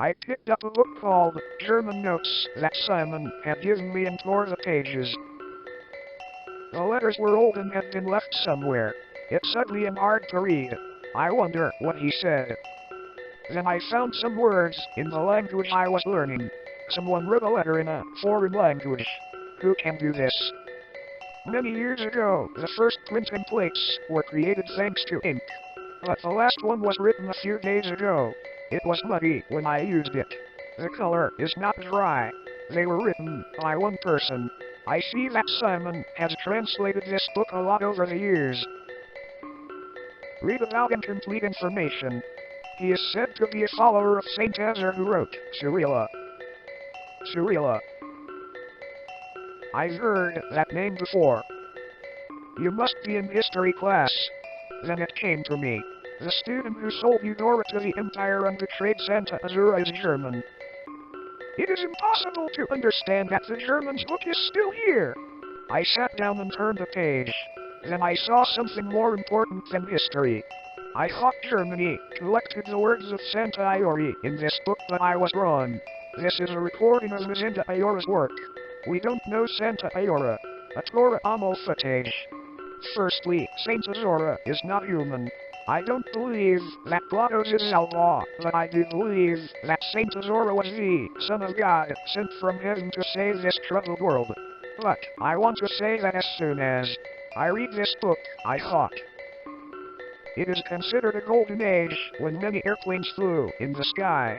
I picked up a book called German Notes that Simon had given me and tore the pages. The letters were old and had been left somewhere. It's ugly and hard to read. I wonder what he said. Then I found some words in the language I was learning. Someone wrote a letter in a foreign language. Who can do this? Many years ago, the first printing plates were created thanks to ink. But the last one was written a few days ago. It was muddy when I used it. The color is not dry. They were written by one person. I see that Simon has translated this book a lot over the years. Read about incomplete information. He is said to be a follower of Saint Ezra who wrote Cyrilla. Cyrilla. I've heard that name before. You must be in history class. Then it came to me. The student who sold Eudora to the Empire and betrayed Santa Azura is German. It is impossible to understand that the German's book is still here. I sat down and turned the page. Then I saw something more important than history. I thought Germany collected the words of Santa Iori in this book, but I was wrong. This is a recording of Lucinda Iora's work. We don't know Santa Iora. A Torah Amalfatage. Firstly, Saint Azura is not human. I don't believe that GLaDOS is outlaw, but I do believe that Saint Azura was the Son of God sent from heaven to save this troubled world. But I want to say that as soon as I read this book, I thought. It is considered a golden age when many airplanes flew in the sky.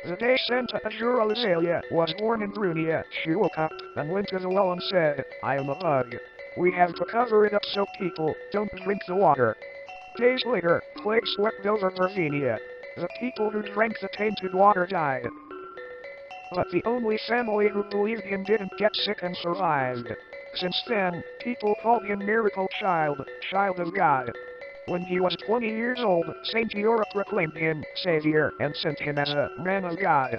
The day Santa Azura Lazalia was born in Brunia, she woke up and went to the well and said, I am a bug. We have to cover it up so people don't drink the water. Days later, plague swept over Vervenia. The people who drank the tainted water died. But the only family who believed him didn't get sick and survived. Since then, people called him Miracle Child, Child of God. When he was 20 years old, Saint Eora proclaimed him Savior and sent him as a man of God.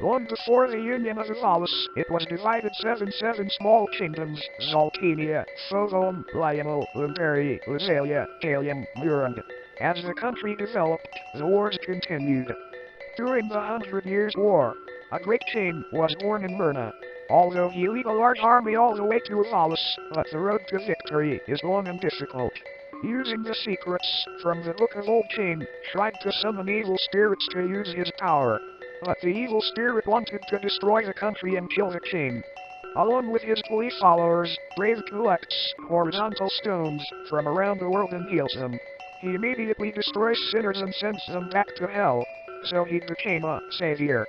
Long before the Union of Uvalus, it was divided seven small kingdoms: Zaltinia, Fovom, Lionel, Lumberi, Luzalia, Kalian, Murund. As the country developed, the wars continued. During the 100 Years' War, a great king was born in Myrna. Although he led a large army all the way to Uvalus, but the road to victory is long and difficult. Using the secrets from the Book of Old King, tried to summon evil spirits to use his power. But the evil spirit wanted to destroy the country and kill the king. Along with his police followers, Brave collects horizontal stones from around the world and heals them. He immediately destroys sinners and sends them back to hell. So he became a savior.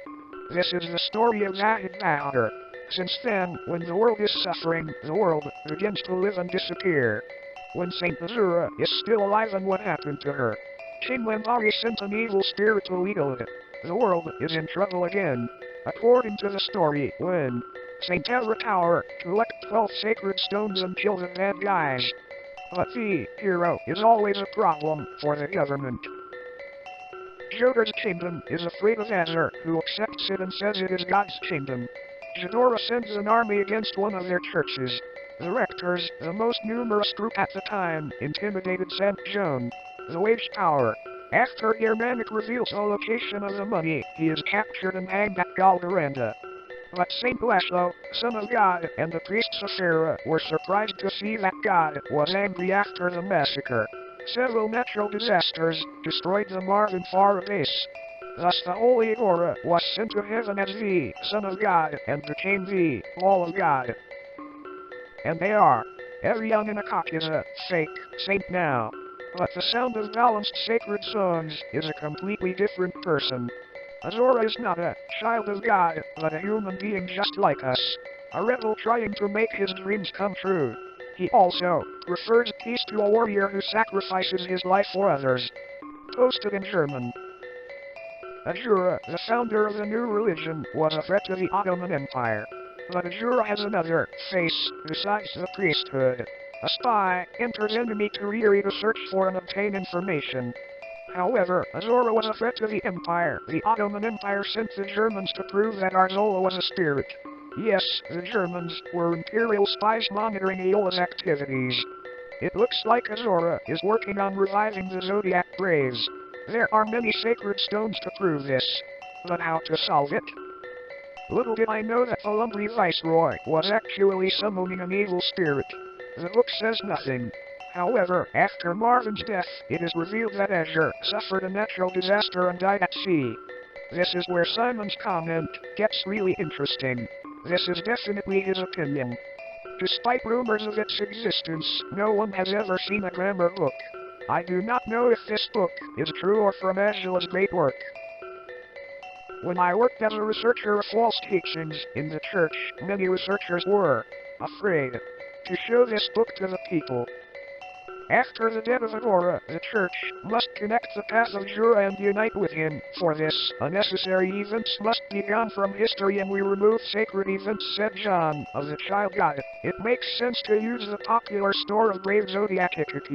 This is the story of Zahid Bahadr. Since then, when the world is suffering, the world begins to live and disappear. When Saint Azura is still alive, and what happened to her? King Lambari sent an evil spirit to lead it. The world is in trouble again. According to the story, when Saint Ezra Tower collect 12 sacred stones and kill the bad guys. But the hero is always a problem for the government. Jodar's kingdom is afraid of Ezra, who accepts it and says it is God's kingdom. Jadora sends an army against one of their churches. The rectors, the most numerous group at the time, intimidated Saint Joan. The waged power. After Germanic reveals the location of the money, he is captured and hanged at Galgaranda. But Saint Laszlo, Son of God, and the priest Safira were surprised to see that God was angry after the massacre. Several natural disasters destroyed the Marvin Fara base. Thus the Holy Agora was sent to heaven as the Son of God and became the Ball of God. And they are. Everyone in Akak is a fake saint now. But the sound of balanced sacred songs is a completely different person. Azura is not a child of God, but a human being just like us. A rebel trying to make his dreams come true. He also prefers peace to a warrior who sacrifices his life for others. Posted in German. Azura, the founder of the new religion, was a threat to the Ottoman Empire. But Azura has another face besides the priesthood. A spy enters enemy territory to search for and obtain information. However, Azura was a threat to the Empire. The Ottoman Empire sent the Germans to prove that Arzola was a spirit. Yes, the Germans were imperial spies monitoring Aeola's activities. It looks like Azura is working on reviving the Zodiac Braves. There are many sacred stones to prove this. but how to solve it? Little did I know that the Lumbly Viceroy was actually summoning an evil spirit. The book says nothing. However, after Marvin's death, it is revealed that Azure suffered a natural disaster and died at sea. This is where Simon's comment gets really interesting. This is definitely his opinion. Despite rumors of its existence, no one has ever seen a grammar book. I do not know if this book is true or from Angela's great work. When I worked as a researcher of false teachings in the church, many researchers were afraid to show this book to the people. After the death of Agora, the church must connect the path of Jura and unite with him. For this, unnecessary events must be gone from history and we remove sacred events, said John of the Child God. It makes sense to use the popular store of Brave Zodiac HQ.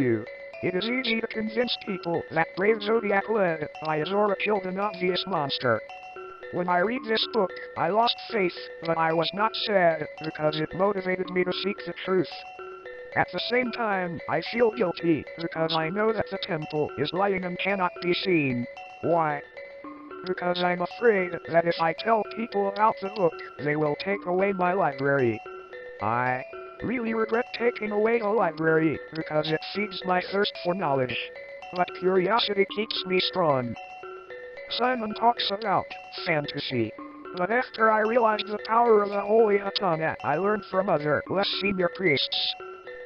It is easy to convince people that Brave Zodiac led by Azora killed an obvious monster. When I read this book, I lost faith, but I was not sad, because it motivated me to seek the truth. At the same time, I feel guilty, because I know that the temple is lying and cannot be seen. Why? Because I'm afraid that if I tell people about the book, they will take away my library. I really regret taking away the library, because it feeds my thirst for knowledge. But curiosity keeps me strong. Simon talks about fantasy. But after I realized the power of the Holy Hatana, I learned from other, less senior priests